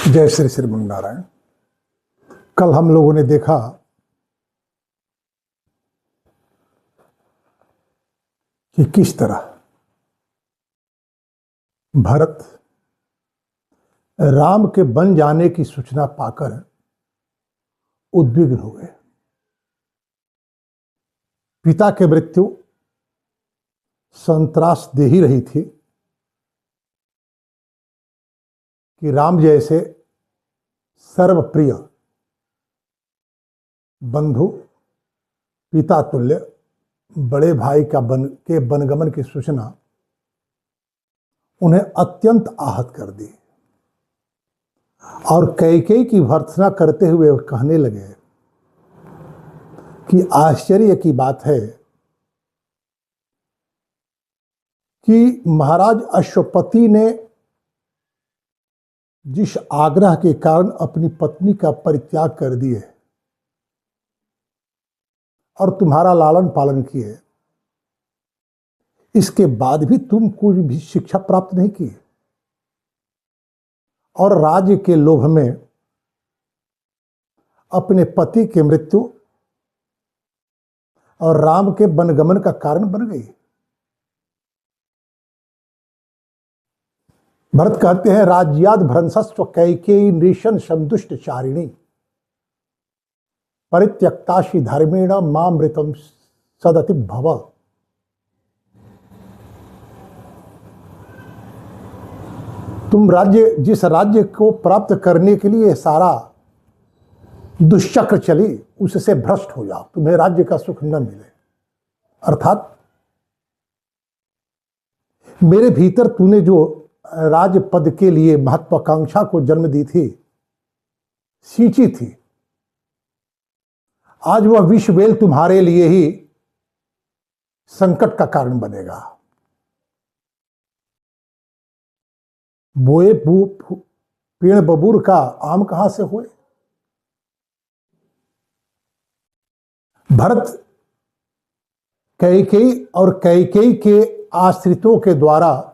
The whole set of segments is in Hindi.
जय श्री श्रीमन नारायण। कल हम लोगों ने देखा कि किस तरह भरत राम के बन जाने की सूचना पाकर उद्विग्न हो गए। पिता की मृत्यु संत्रास दे ही रही थी कि राम जैसे सर्वप्रिय बंधु, पिता तुल्य बड़े भाई का वनगमन की सूचना उन्हें अत्यंत आहत कर दी और कैकेयी की भर्त्सना करते हुए कहने लगे कि आश्चर्य की बात है कि महाराज अश्वपति ने जिस आग्रह के कारण अपनी पत्नी का परित्याग कर दिए और तुम्हारा लालन पालन किए, इसके बाद भी तुम कुछ भी शिक्षा प्राप्त नहीं की और राज्य के लोभ में अपने पति की मृत्यु और राम के वनगमन का कारण बन गई। भरत कहते हैं, राज्याद भ्रंशस्व कैकेयी नृशंस संदुष्ट चारिणी परित्यक्ताशी धर्मेण मामृतम सदति भव। तुम जिस राज्य को प्राप्त करने के लिए सारा दुष्चक्र चली, उससे भ्रष्ट हो जाओ, तुम्हें राज्य का सुख न मिले। अर्थात मेरे भीतर तूने जो राजपद के लिए महत्वाकांक्षा को जन्म दी थी, सींची थी, आज वह विषवेल तुम्हारे लिए ही संकट का कारण बनेगा। बोए पेड़ बबूर का आम कहां से हुए। भरत कैकेयी और कैकेयी के आश्रितों के द्वारा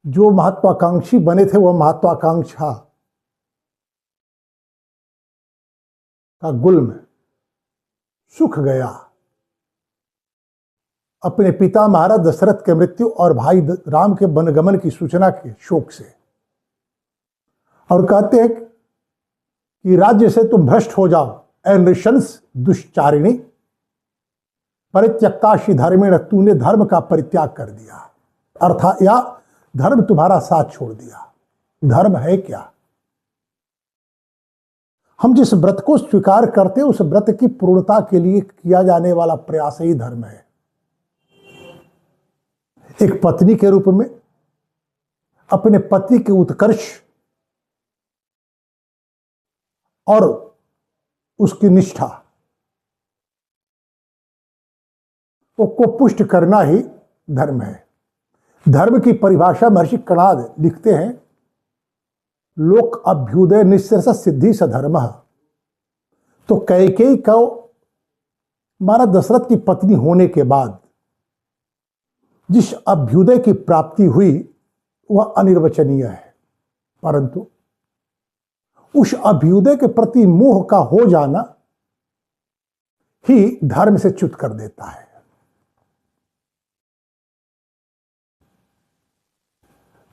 जो महत्वाकांक्षी बने थे, वह महत्वाकांक्षा का गुल्म सूख गया अपने पिता महाराज दशरथ के मृत्यु और भाई राम के वनगमन की सूचना के शोक से, और कहते हैं कि राज्य से तुम भ्रष्ट हो जाओ, ए नृशंस दुष्चारिणी परित्यक्ताशी धर्मेण, तूने धर्म का परित्याग कर दिया, अर्थात या धर्म तुम्हारा साथ छोड़ दिया। धर्म है क्या? हम जिस व्रत को स्वीकार करते हैं, उस व्रत की पूर्णता के लिए किया जाने वाला प्रयास ही धर्म है। एक पत्नी के रूप में अपने पति के उत्कर्ष और उसकी निष्ठा को पुष्ट करना ही धर्म है। धर्म की परिभाषा महर्षि कणाद लिखते हैं, लोक अभ्युदय निःशेष सिद्धि स धर्मः। तो कैकेयी को महाराज दशरथ की पत्नी होने के बाद जिस अभ्युदय की प्राप्ति हुई वह अनिर्वचनीय है, परंतु उस अभ्युदय के प्रति मोह का हो जाना ही धर्म से च्युत कर देता है।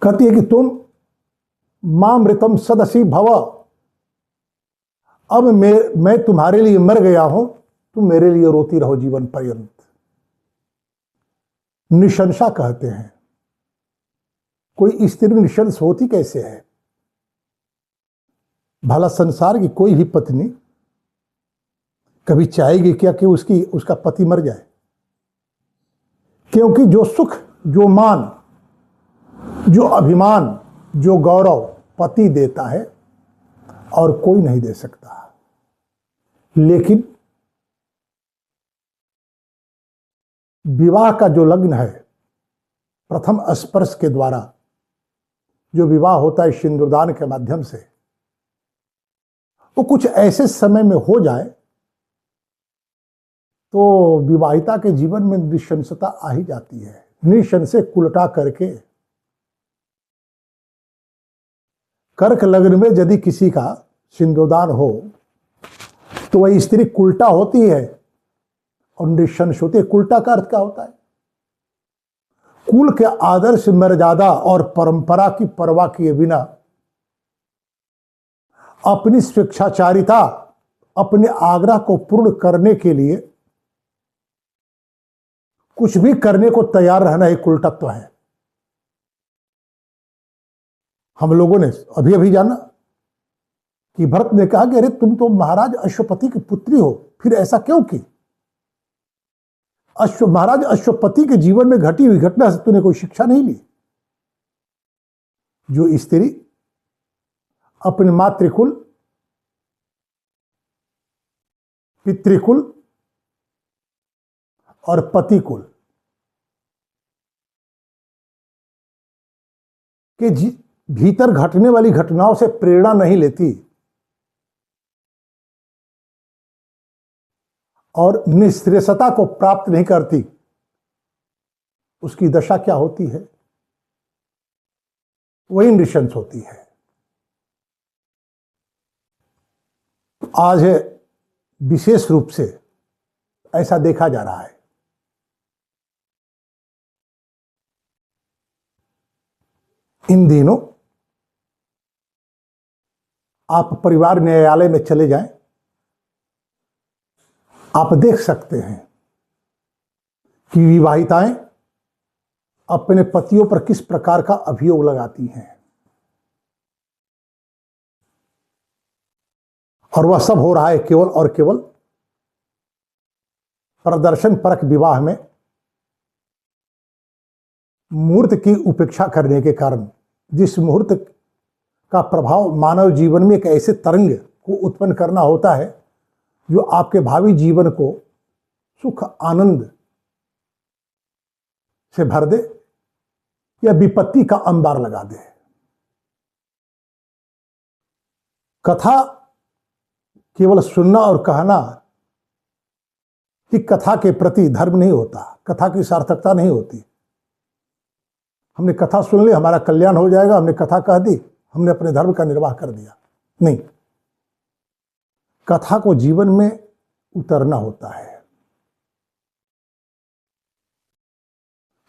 कहती है कि तुम मामृतम सदसी भव, अब मैं तुम्हारे लिए मर गया हूं, तुम मेरे लिए रोती रहो जीवन पर्यंत। निशंसा कहते हैं। कोई स्त्री निशंस होती कैसे है? भला संसार की कोई भी पत्नी कभी चाहेगी क्या कि उसका पति मर जाए? क्योंकि जो सुख, जो मान, जो अभिमान, जो गौरव पति देता है और कोई नहीं दे सकता। लेकिन विवाह का जो लग्न है, प्रथम स्पर्श के द्वारा जो विवाह होता है सिंदूरदान के माध्यम से, वो कुछ ऐसे समय में हो जाए तो विवाहिता के जीवन में निशंसता आ ही जाती है। निशंसे कुलटा करके कर्क लग्न में यदि किसी का सिंदूरदान हो तो वही स्त्री कुल्टा होती है और नृशंस होती है। कुल्टा का अर्थ क्या होता है? कुल के आदर्श, मर्यादा और परंपरा की परवाह किए बिना अपनी स्वेच्छाचारिता, अपने आग्रह को पूर्ण करने के लिए कुछ भी करने को तैयार रहना एक कुलटत्व है। हम लोगों ने अभी अभी जाना कि भरत ने कहा कि अरे तुम तो महाराज अश्वपति की पुत्री हो, फिर ऐसा क्यों की? महाराज अश्वपति के जीवन में घटी हुई घटना से तूने कोई शिक्षा नहीं ली। जो स्त्री अपने मातृकुल, पितृकुल और पतिकुल के भीतर घटने वाली घटनाओं से प्रेरणा नहीं लेती और निःश्रेयसता को प्राप्त नहीं करती, उसकी दशा क्या होती है? वही नृशंस होती है। आज विशेष रूप से ऐसा देखा जा रहा है। इन दिनों आप परिवार न्यायालय में चले जाएं, आप देख सकते हैं कि विवाहिताएं अपने पतियों पर किस प्रकार का अभियोग लगाती हैं, और वह सब हो रहा है केवल और केवल प्रदर्शन परक विवाह में मुहूर्त की उपेक्षा करने के कारण, जिस मुहूर्त का प्रभाव मानव जीवन में एक ऐसे तरंग को उत्पन्न करना होता है जो आपके भावी जीवन को सुख आनंद से भर दे या विपत्ति का अंबार लगा दे। कथा केवल सुनना और कहना कि कथा के प्रति धर्म नहीं होता, कथा की सार्थकता नहीं होती। हमने कथा सुन ली, हमारा कल्याण हो जाएगा, हमने कथा कह दी, हमने अपने धर्म का निर्वाह कर दिया। नहीं, कथा को जीवन में उतरना होता है।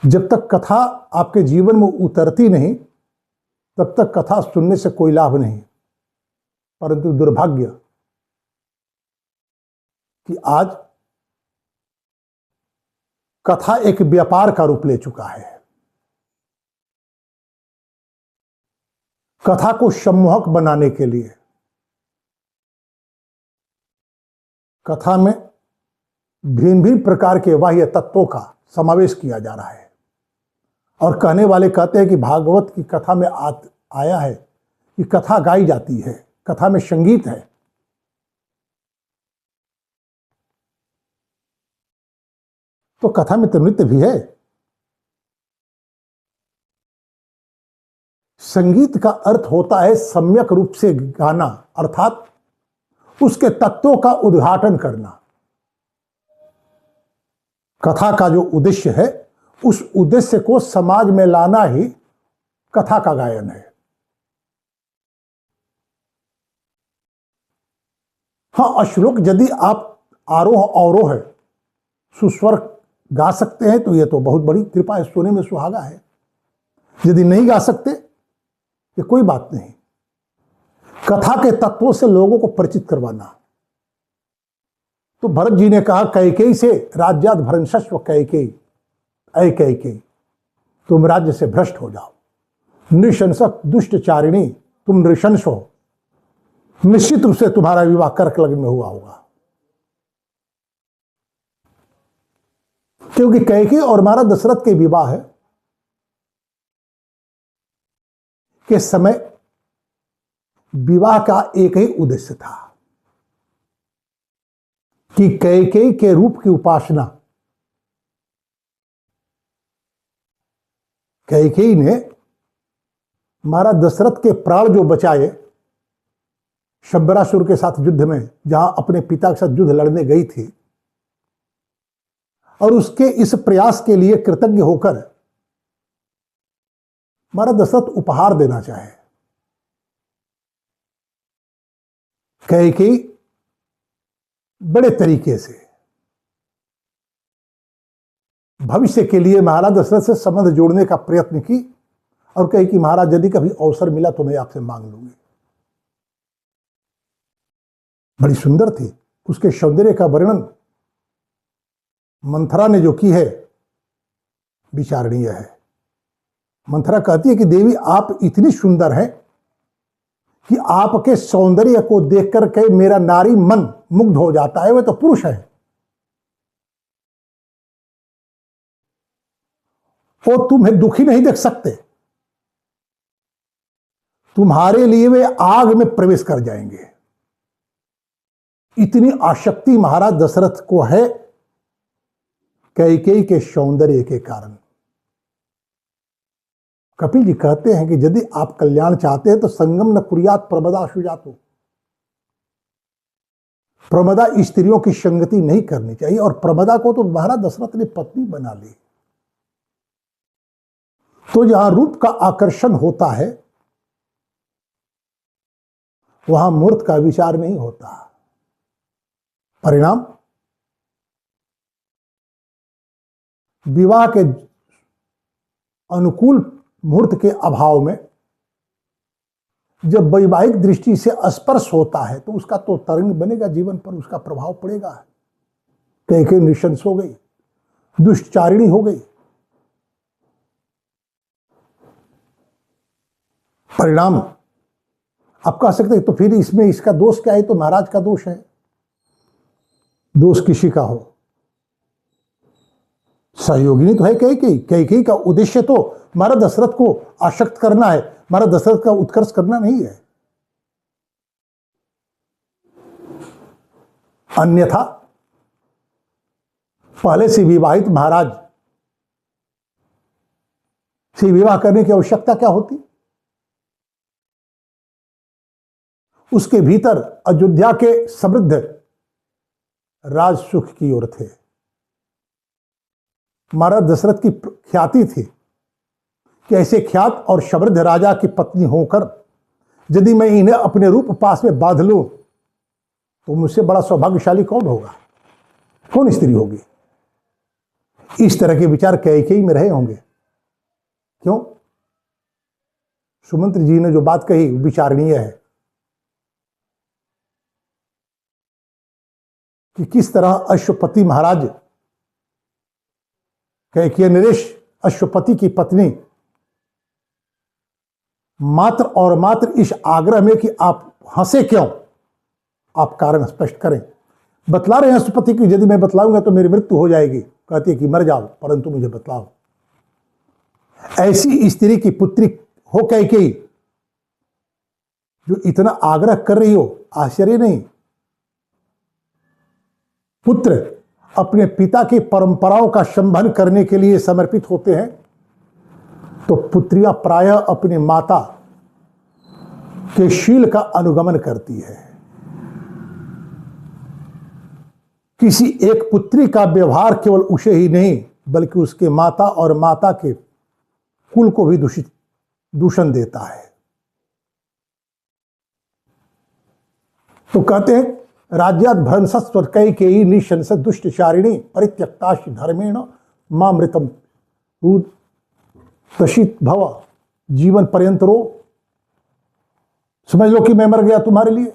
जब तक कथा आपके जीवन में उतरती नहीं, तब तक कथा सुनने से कोई लाभ नहीं। परंतु दुर्भाग्य कि आज कथा एक व्यापार का रूप ले चुका है। कथा को सम्मोहक बनाने के लिए कथा में भिन्न भिन्न प्रकार के बाह्य तत्वों का समावेश किया जा रहा है, और कहने वाले कहते हैं कि भागवत की कथा में आया है कि कथा गाई जाती है, कथा में संगीत है। तो कथा में तो नृत्य भी है। संगीत का अर्थ होता है सम्यक रूप से गाना, अर्थात उसके तत्वों का उद्घाटन करना। कथा का जो उद्देश्य है, उस उद्देश्य को समाज में लाना ही कथा का गायन है। हाँ, श्लोक यदि आप आरोह अवरोह है सुस्वर गा सकते हैं तो यह तो बहुत बड़ी कृपा है, सोने में सुहागा है। यदि नहीं गा सकते, ये कोई बात नहीं। कथा के तत्वों से लोगों को परिचित करवाना। तो भरत जी ने कहा, कैकेयी से राज्याद भ्रंशस्व कैकेयी, ऐ कैकेयी तुम राज्य से भ्रष्ट हो जाओ। नृशंसक दुष्टचारिणी, तुम नृशंस हो। निश्चित रूप से तुम्हारा विवाह कर्क लग्न में हुआ होगा, क्योंकि कैकेयी और महाराज दशरथ के विवाह के समय विवाह का एक ही उद्देश्य था कि कैकेयी के रूप की उपासना। कैकेयी ने महाराज दशरथ के प्राण जो बचाए शंबरासुर के साथ युद्ध में, जहां अपने पिता के साथ युद्ध लड़ने गई थी, और उसके इस प्रयास के लिए कृतज्ञ होकर महाराज दशरथ उपहार देना चाहे। कैकेयी बड़े तरीके से भविष्य के लिए महाराज दशरथ से संबंध जोड़ने का प्रयत्न की और कही कि महाराज यदि कभी अवसर मिला तो मैं आपसे मांग लूंगी। बड़ी सुंदर थी, उसके सौंदर्य का वर्णन मंथरा ने जो की है विचारणीय है। मंथरा कहती है कि देवी आप इतनी सुंदर हैं कि आपके सौंदर्य को देख करके मेरा नारी मन मुग्ध हो जाता है। वे तो पुरुष है, वो तुम्हें दुखी नहीं देख सकते, तुम्हारे लिए वे आग में प्रवेश कर जाएंगे। इतनी आसक्ति महाराज दशरथ को है कैकेयी के सौंदर्य के कारण। कपिल जी कहते हैं कि यदि आप कल्याण चाहते हैं तो संगम न कुर्यात प्रमदा सुजातो, प्रमदा स्त्रियों की संगति नहीं करनी चाहिए। और प्रमदा को तो महाराज दशरथ ने पत्नी बना ली। तो जहां रूप का आकर्षण होता है वहां मूर्त का विचार नहीं होता। परिणाम विवाह के अनुकूल मुहूर्त के अभाव में जब वैवाहिक दृष्टि से स्पर्श होता है तो उसका तो तरंग बनेगा, जीवन पर उसका प्रभाव पड़ेगा। कैकेयी नृशंस हो गई, दुष्टारिणी हो गई। परिणाम आप कह सकते हैं तो फिर इसमें इसका दोष क्या है? तो महाराज का दोष है। दोष किसी का हो, सहयोगिनी तो है कैकेयी। कैकेयी का उद्देश्य तो महाराज दशरथ को आसक्त करना है, महाराज दशरथ का उत्कर्ष करना नहीं है। अन्यथा पहले से विवाहित महाराज से विवाह करने की आवश्यकता क्या होती? उसके भीतर अयोध्या के समृद्ध राज सुख की ओर थे। महाराज दशरथ की ख्याति थी कि ऐसे ख्यात और समृद्ध राजा की पत्नी होकर यदि मैं इन्हें अपने रूप पास में बांध लूं तो मुझसे बड़ा सौभाग्यशाली कौन होगा, कौन स्त्री होगी? इस तरह के विचार कैकेयी में रहे होंगे। क्यों? सुमंत्र जी ने जो बात कही विचारणीय है कि किस तरह अश्वपति महाराज कैकेयी नरेश अश्वपति की पत्नी मात्र और मात्र इस आग्रह में कि आप हंसे क्यों, आप कारण स्पष्ट करें। बतला रहे हैं अश्वपति की यदि मैं बतलाऊंगा तो मेरी मृत्यु हो जाएगी। कहती है कि मर जाओ परंतु मुझे बतलाओ। ऐसी स्त्री की पुत्री हो कैकेयी जो इतना आग्रह कर रही हो, आश्चर्य नहीं। पुत्र अपने पिता की परंपराओं का संबंध करने के लिए समर्पित होते हैं तो पुत्रियां प्रायः अपने माता के शील का अनुगमन करती है। किसी एक पुत्री का व्यवहार केवल उसे ही नहीं बल्कि उसके माता और माता के कुल को भी दूषण देता है। तो कहते हैं राज्यात भ्रंशस्व कैकेयी निशंस दुष्टचारिणी परित्यक्ताश धर्मेण मामृतम तशित भव, जीवन पर्यंत रो। समझ लो कि मैं मर गया तुम्हारे लिए।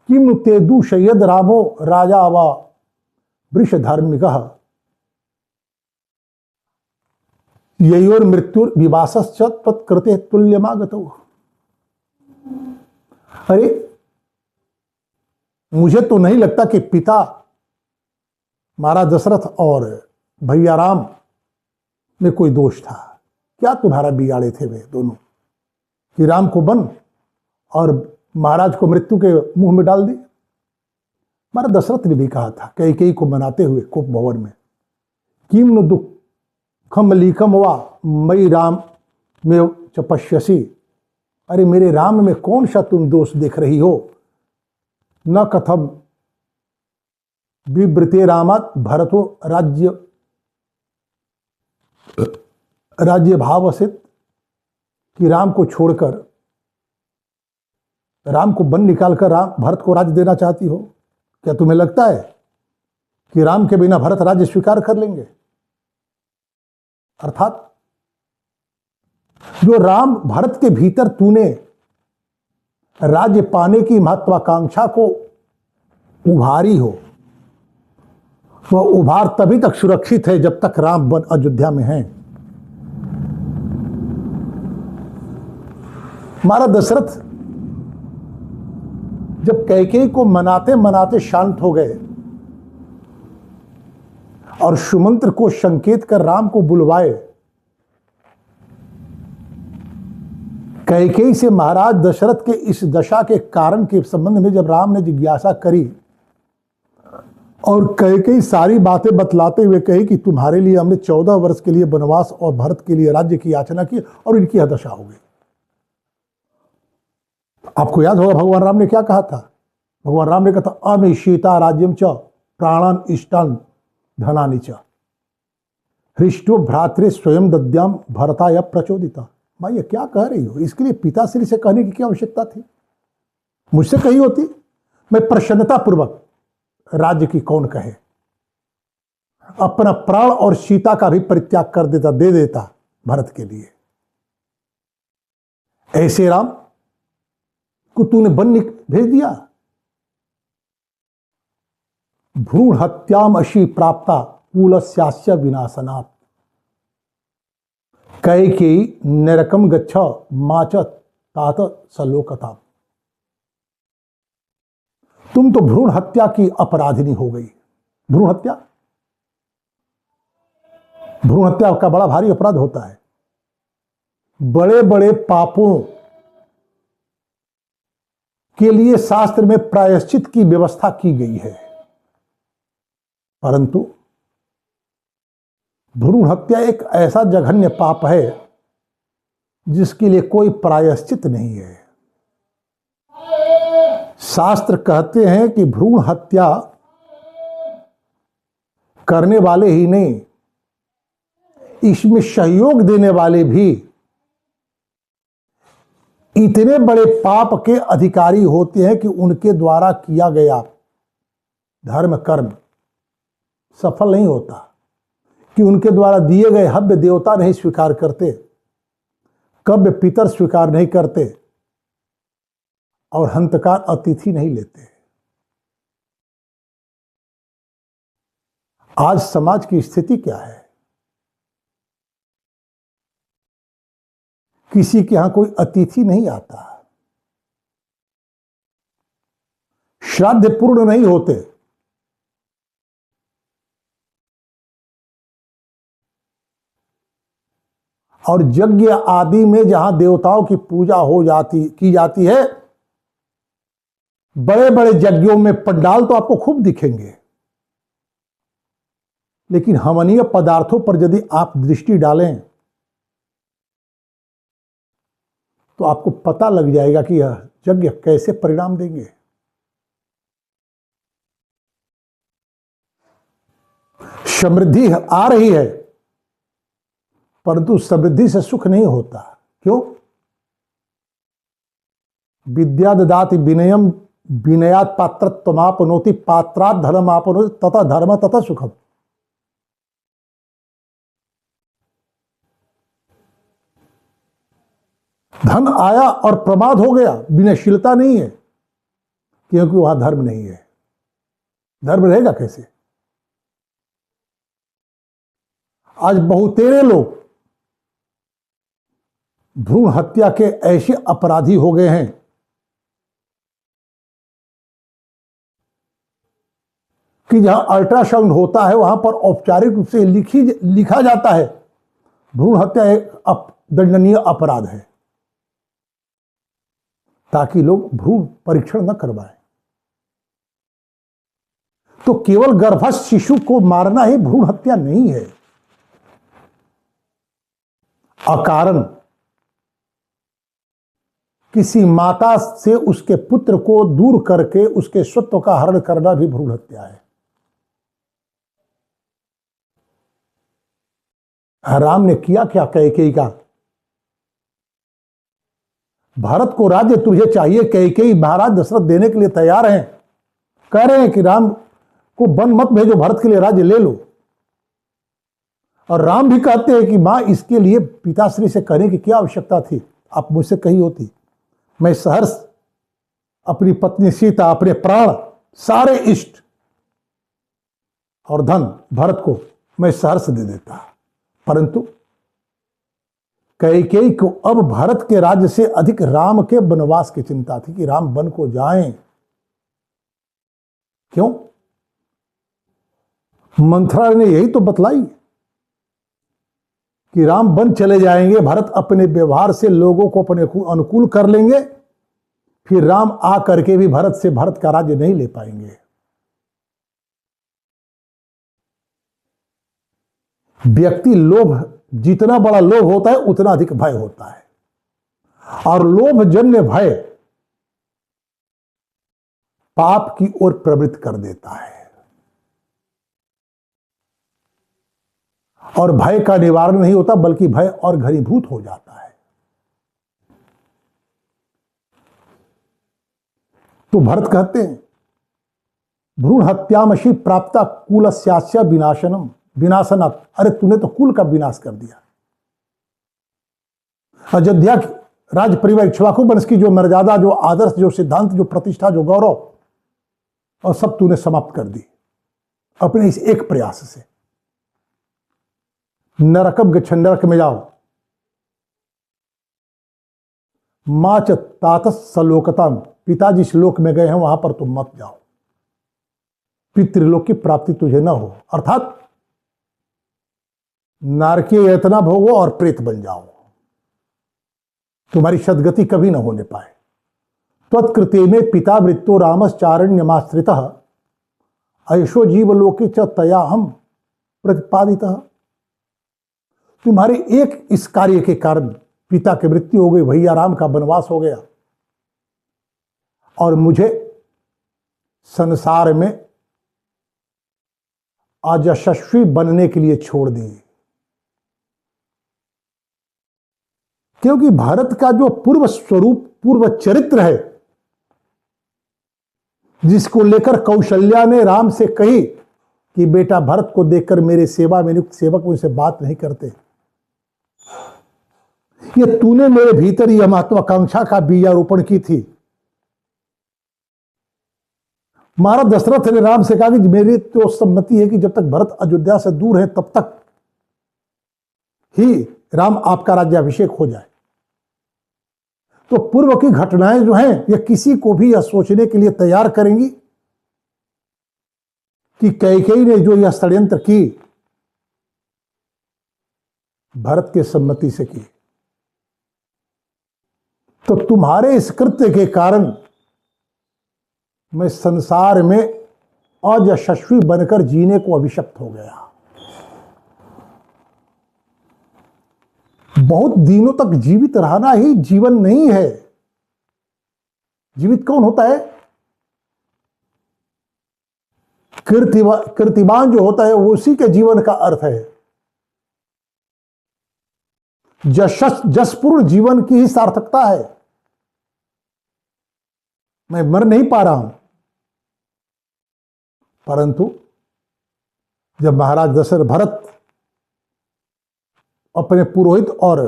किम ते दूषयद रामो राजा व वृष धार्मिक ययोर मृत्युर विवासश्च तत्कृते तुल्यमागतो। अरे मुझे तो नहीं लगता कि पिता महाराज दशरथ और भैया राम में कोई दोष था। क्या तुम्हारा बिगाड़े थे वे दोनों कि राम को वन और महाराज को मृत्यु के मुंह में डाल दी? महाराज दशरथ ने भी कहा था कैकेयी को मनाते हुए कुप भवन में, किम नु दुखम लीकम वा मई राम में चपश्यसी। अरे मेरे राम में कौन सा तुम दोष देख रही हो? न कथम विवृते रामात भरतो राज्य भाव सित, कि राम को छोड़कर राम को वन निकालकर राम भरत को राज्य देना चाहती हो? क्या तुम्हें लगता है कि राम के बिना भरत राज्य स्वीकार कर लेंगे? अर्थात जो राम भरत के भीतर तूने राज्य पाने की महत्वाकांक्षा को उभारी हो, वह उभार तभी तक सुरक्षित है जब तक राम वन अयोध्या में हैं। महाराज दशरथ जब कैकेयी को मनाते मनाते शांत हो गए और सुमंत्र को संकेत कर राम को बुलवाए, कैकेयी से महाराज दशरथ के इस दशा के कारण के संबंध में जब राम ने जिज्ञासा करी और कैकेयी सारी बातें बतलाते हुए कही कि तुम्हारे लिए हमने 14 वर्ष के लिए वनवास और भरत के लिए राज्य की याचना की और इनकी यह दशा हो गई। आपको याद होगा भगवान राम ने क्या कहा था? भगवान राम ने कहा था अमे सीता राज्यम च प्राणान इष्टान धनानि च हृष्टो भ्रातृ स्वयं दद्याम भरताय प्रचोदिता। माँ ये क्या कह रही हो? इसके लिए पिताश्री से कहने की क्या आवश्यकता थी? मुझसे कही होती, मैं प्रसन्नता पूर्वक राज्य की कौन कहे, अपना प्राण और सीता का भी परित्याग कर देता, दे देता भरत के लिए। ऐसे राम को तूने वन भेज दिया। भ्रूण हत्याम अशी प्राप्ता कुलस्यास्य विनाशनात् कैकेयी नरकम गच्छ माच तात सलोकता। तुम तो भ्रूण हत्या की अपराधिनी हो गई। भ्रूण हत्या का बड़ा भारी अपराध होता है। बड़े बड़े पापों के लिए शास्त्र में प्रायश्चित की व्यवस्था की गई है, परंतु भ्रूण हत्या एक ऐसा जघन्य पाप है जिसके लिए कोई प्रायश्चित नहीं है। शास्त्र कहते हैं कि भ्रूण हत्या करने वाले ही नहीं, इसमें सहयोग देने वाले भी इतने बड़े पाप के अधिकारी होते हैं कि उनके द्वारा किया गया धर्म कर्म सफल नहीं होता, कि उनके द्वारा दिए गए हव्य देवता नहीं स्वीकार करते, कव्य पितर स्वीकार नहीं करते और हंतकार अतिथि नहीं लेते। आज समाज की स्थिति क्या है? किसी के यहां कोई अतिथि नहीं आता, श्राद्ध पूर्ण नहीं होते, और यज्ञ आदि में जहां देवताओं की पूजा की जाती है, बड़े बड़े यज्ञों में पंडाल तो आपको खूब दिखेंगे, लेकिन हवनीय पदार्थों पर यदि आप दृष्टि डालें तो आपको पता लग जाएगा कि यह यज्ञ कैसे परिणाम देंगे। समृद्धि आ रही है, परंतु समृद्धि से सुख नहीं होता। क्यों? विद्या ददाति विनयम विनयात पात्रत्वमापनोति पात्रात् धर्मापनोति तथा धर्म तथा सुखम। धन आया और प्रमाद हो गया, विनयशीलता नहीं है, क्योंकि वहां धर्म नहीं है। धर्म रहेगा कैसे? आज बहुतेरे लोग भ्रूण हत्या के ऐसे अपराधी हो गए हैं कि जहां अल्ट्रासाउंड होता है वहां पर औपचारिक रूप से लिखा जाता है भ्रूण हत्या एक दंडनीय अपराध है, ताकि लोग भ्रूण परीक्षण न करवाएं। तो केवल गर्भस्थ शिशु को मारना ही भ्रूण हत्या नहीं है। अकारण किसी माता से उसके पुत्र को दूर करके उसके स्वत्व का हरण करना भी भ्रूण हत्या है। राम ने किया क्या कैकेयी का? भारत को राज्य तुझे चाहिए, कैकेयी महाराज दशरथ देने के लिए तैयार हैं, कह रहे हैं कि राम को वन मत भेजो, भारत के लिए राज्य ले लो। और राम भी कहते हैं कि मां इसके लिए पिताश्री से कहने की क्या आवश्यकता थी, आप मुझसे कही होती, मैं सहर्ष अपनी पत्नी सीता, अपने प्राण, सारे इष्ट और धन भरत को मैं सहर्ष दे देता। परंतु कैकेयी को अब भारत के राज्य से अधिक राम के वनवास की चिंता थी कि राम वन को जाएं। क्यों? मंथरा ने यही तो बतलाई कि राम वन चले जाएंगे, भरत अपने व्यवहार से लोगों को अपने अनुकूल कर लेंगे, फिर राम आ करके भी भारत का राज्य नहीं ले पाएंगे। व्यक्ति लोभ, जितना बड़ा लोभ होता है उतना अधिक भय होता है, और लोभ जन्य भय पाप की ओर प्रवृत्त कर देता है। और भय का निवारण नहीं होता, बल्कि भय और घनीभूत हो जाता है। तो भरत कहते हैं, भ्रूण हत्यामशी प्राप्ता कुलस्यास्य विनाशनम विनाशनात्। अरे तूने तो कुल का विनाश कर दिया। अयोध्या राज परिवार इक्ष्वाकु वंश की जो मर्यादा, जो आदर्श, जो सिद्धांत, जो प्रतिष्ठा, जो गौरव, और सब तूने समाप्त कर दी अपने इस एक प्रयास से। नरकम गच्छन्, नरक में जाओ। मां च तातस सलोकताम, पिताजी श्लोक में गए हैं वहां पर तुम मत जाओ, पितृलोक की प्राप्ति तुझे न हो, अर्थात नारकीय यातना भोगो और प्रेत बन जाओ, तुम्हारी सदगति कभी न होने पाए। त्वत्कृते में पिता वृत्तो रामश्चारण्यमाश्रितः ऐशो जीवलोके च तया हम प्रतिपादितः। तुम्हारे एक इस कार्य के कारण पिता की मृत्यु हो गई, भैया राम का वनवास हो गया, और मुझे संसार में अयशस्वी बनने के लिए छोड़ दी। क्योंकि भारत का जो पूर्व स्वरूप, पूर्व चरित्र है, जिसको लेकर कौशल्या ने राम से कही कि बेटा भरत को देखकर मेरे सेवा में नियुक्त सेवक उनसे बात नहीं करते, ये तूने मेरे भीतर यह महत्वाकांक्षा का बीजारोपण की थी। महाराज दशरथ ने राम से कहा कि मेरी तो सम्मति है कि जब तक भरत अयोध्या से दूर है तब तक ही राम आपका राज्याभिषेक हो जाए। तो पूर्व की घटनाएं जो हैं, ये किसी को भी यह सोचने के लिए तैयार करेंगी कि कैकेयी ने जो यह षड्यंत्र की भरत के सम्मति से की। तो तुम्हारे इस कृत्य के कारण मैं संसार में अयशस्वी बनकर जीने को अभिशप्त हो गया। बहुत दिनों तक जीवित रहना ही जीवन नहीं है। जीवित कौन होता है? कीर्तिमान जो होता है वो उसी के जीवन का अर्थ है। जसपूर्ण जीवन की ही सार्थकता है। मैं मर नहीं पा रहा हूं, परंतु जब महाराज दशरथ भरत अपने पुरोहित और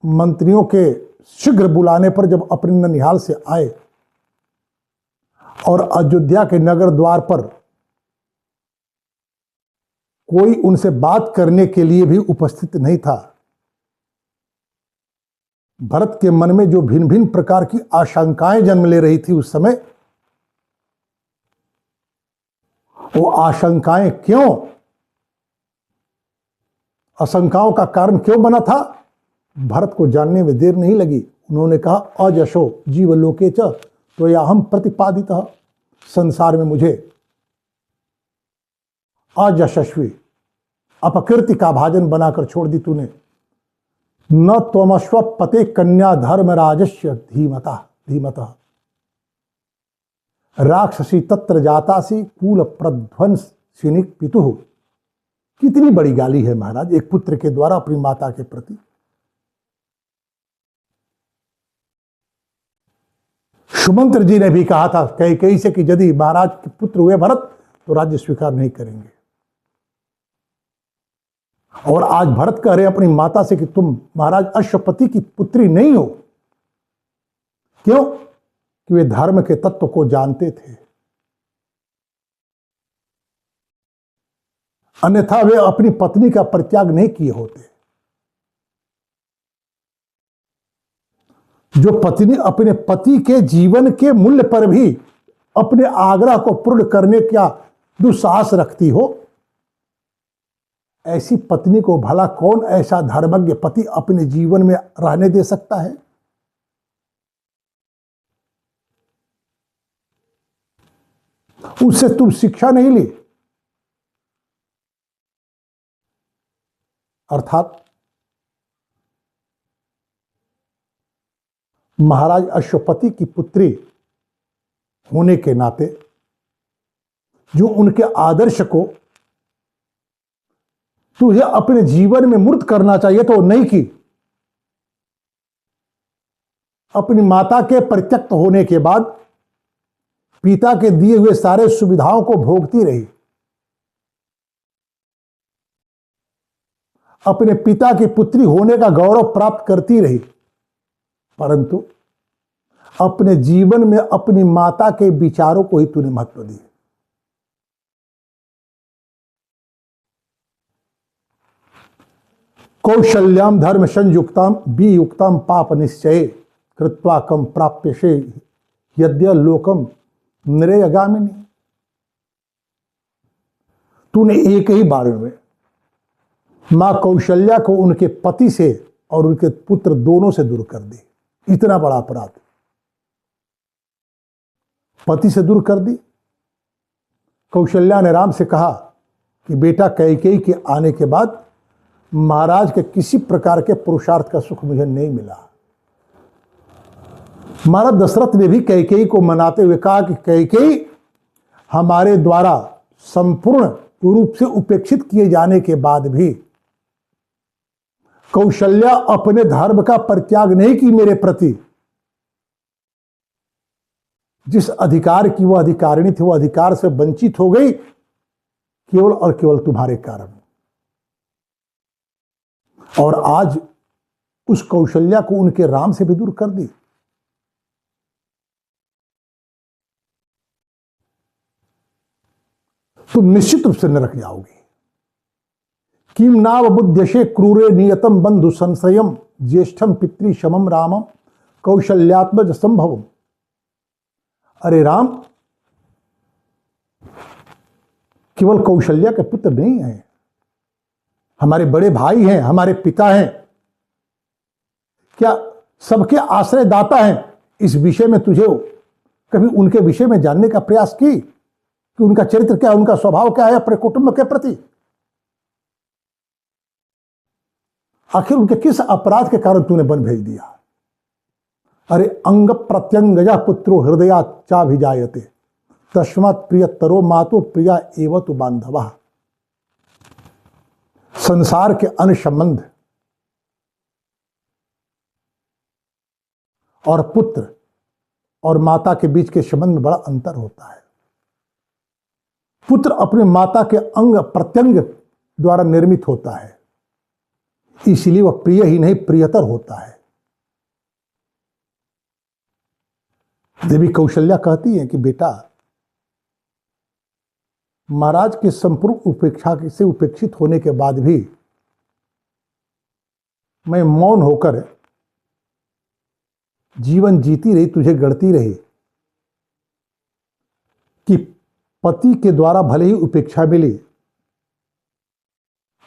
मंत्रियों के शीघ्र बुलाने पर जब अपने ननिहाल से आए और अयोध्या के नगर द्वार पर कोई उनसे बात करने के लिए भी उपस्थित नहीं था, भरत के मन में जो भिन्न भिन्न प्रकार की आशंकाएं जन्म ले रही थी उस समय, वो आशंकाएं क्यों, आशंकाओं का कारण क्यों बना था, भरत को जानने में देर नहीं लगी। उन्होंने कहा अयशो जीवलोके च तो या हम प्रतिपादितः, संसार में मुझे अयशस्वी अपकीर्ति का भाजन बनाकर छोड़ दी तूने। न त्वमश्व पते कन्या धर्मराजस्य धीमता धीमतः राक्षसी तत्र जातासी कूल प्रध्वंसिनी पितुः। कितनी बड़ी गाली है महाराज एक पुत्र के द्वारा अपनी माता के प्रति। सुमंत्र जी ने भी कहा था कैकेयी से कि यदि महाराज के पुत्र हुए भरत तो राज्य स्वीकार नहीं करेंगे। और आज भरत कह रहे अपनी माता से कि तुम महाराज अश्वपति की पुत्री नहीं हो। क्यों? कि वे धर्म के तत्व को जानते थे, अन्यथा वे अपनी पत्नी का परित्याग नहीं किए होते। जो पत्नी अपने पति के जीवन के मूल्य पर भी अपने आग्रह को पूर्ण करने का दुस्साहस रखती हो, ऐसी पत्नी को भला कौन ऐसा धर्मज्ञ पति अपने जीवन में रहने दे सकता है? उससे तुम शिक्षा नहीं ली। अर्थात महाराज अश्वपति की पुत्री होने के नाते जो उनके आदर्श को तुझे अपने जीवन में मूर्त करना चाहिए तो नहीं की। अपनी माता के परित्यक्त होने के बाद पिता के दिए हुए सारे सुविधाओं को भोगती रही, अपने पिता की पुत्री होने का गौरव प्राप्त करती रही, परंतु अपने जीवन में अपनी माता के विचारों को ही तूने महत्व दिया। कौशल्याम धर्म संयुक्ताम वियुक्ताम पाप निश्चय कृत्वा कम प्राप्यसे यद्य लोकम निरयगामिनी। तूने एक ही बार में मां कौशल्या को उनके पति से और उनके पुत्र दोनों से दूर कर दी। इतना बड़ा अपराध पति से दूर कर दी। कौशल्या ने राम से कहा कि बेटा कैकेयी के आने के बाद महाराज के किसी प्रकार के पुरुषार्थ का सुख मुझे नहीं मिला। महाराज दशरथ ने भी कैकेयी को मनाते हुए कहा कि कैकेयी हमारे द्वारा संपूर्ण रूप से उपेक्षित किए जाने के बाद भी कौशल्या अपने धर्म का परित्याग नहीं की मेरे प्रति। जिस अधिकार की वह अधिकारिणी थी, वह अधिकार से वंचित हो गई केवल और केवल तुम्हारे कारण। और आज उस कौशल्या को उनके राम से भी दूर कर दी। तुम निश्चित रूप से नरक जाओगे। किम नाव बुद्ध्यशे क्रूरे नियतम बंधु संशयम ज्येष्ठम पितृ शमम रामम कौशल्यात्मज संभवम। अरे राम केवल कौशल्या के पुत्र नहीं है, हमारे बड़े भाई हैं, हमारे पिता हैं, क्या सबके आश्रयदाता हैं। इस विषय में तुझे कभी उनके विषय में जानने का प्रयास की कि उनका चरित्र क्या है, उनका स्वभाव क्या है अपने कुटुंब के प्रति। आखिर उनके किस अपराध के कारण तूने वन भेज दिया। अरे अंग प्रत्यंगजा पुत्रो हृदया चाभिजायते तस्मात् प्रियतरो मातो प्रिया एव तु बांधवा। संसार के अन्य संबंध और पुत्र और माता के बीच के संबंध में बड़ा अंतर होता है। पुत्र अपने माता के अंग प्रत्यंग द्वारा निर्मित होता है, इसलिए वह प्रिय ही नहीं प्रियतर होता है। देवी कौशल्या कहती है कि बेटा महाराज के संपूर्ण उपेक्षा से उपेक्षित होने के बाद भी मैं मौन होकर जीवन जीती रही, तुझे गढ़ती रही कि पति के द्वारा भले ही उपेक्षा मिली,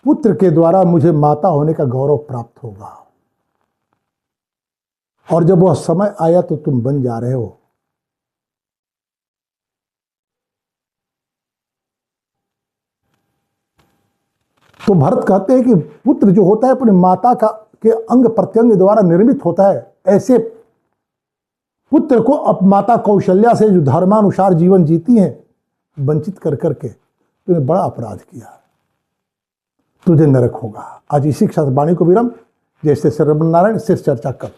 पुत्र के द्वारा मुझे माता होने का गौरव प्राप्त होगा। और जब वह समय आया तो तुम बन जा रहे हो। तो भरत कहते हैं कि पुत्र जो होता है अपने माता का के अंग प्रत्यंग द्वारा निर्मित होता है। ऐसे पुत्र को अब माता कौशल्या से जो धर्मानुसार जीवन जीती हैं वंचित कर करके तूने बड़ा अपराध किया, तुझे नरक होगा। आज इसी के साथ वाणी को विराम। जैसे श्री रमन नारायण से चर्चा कर।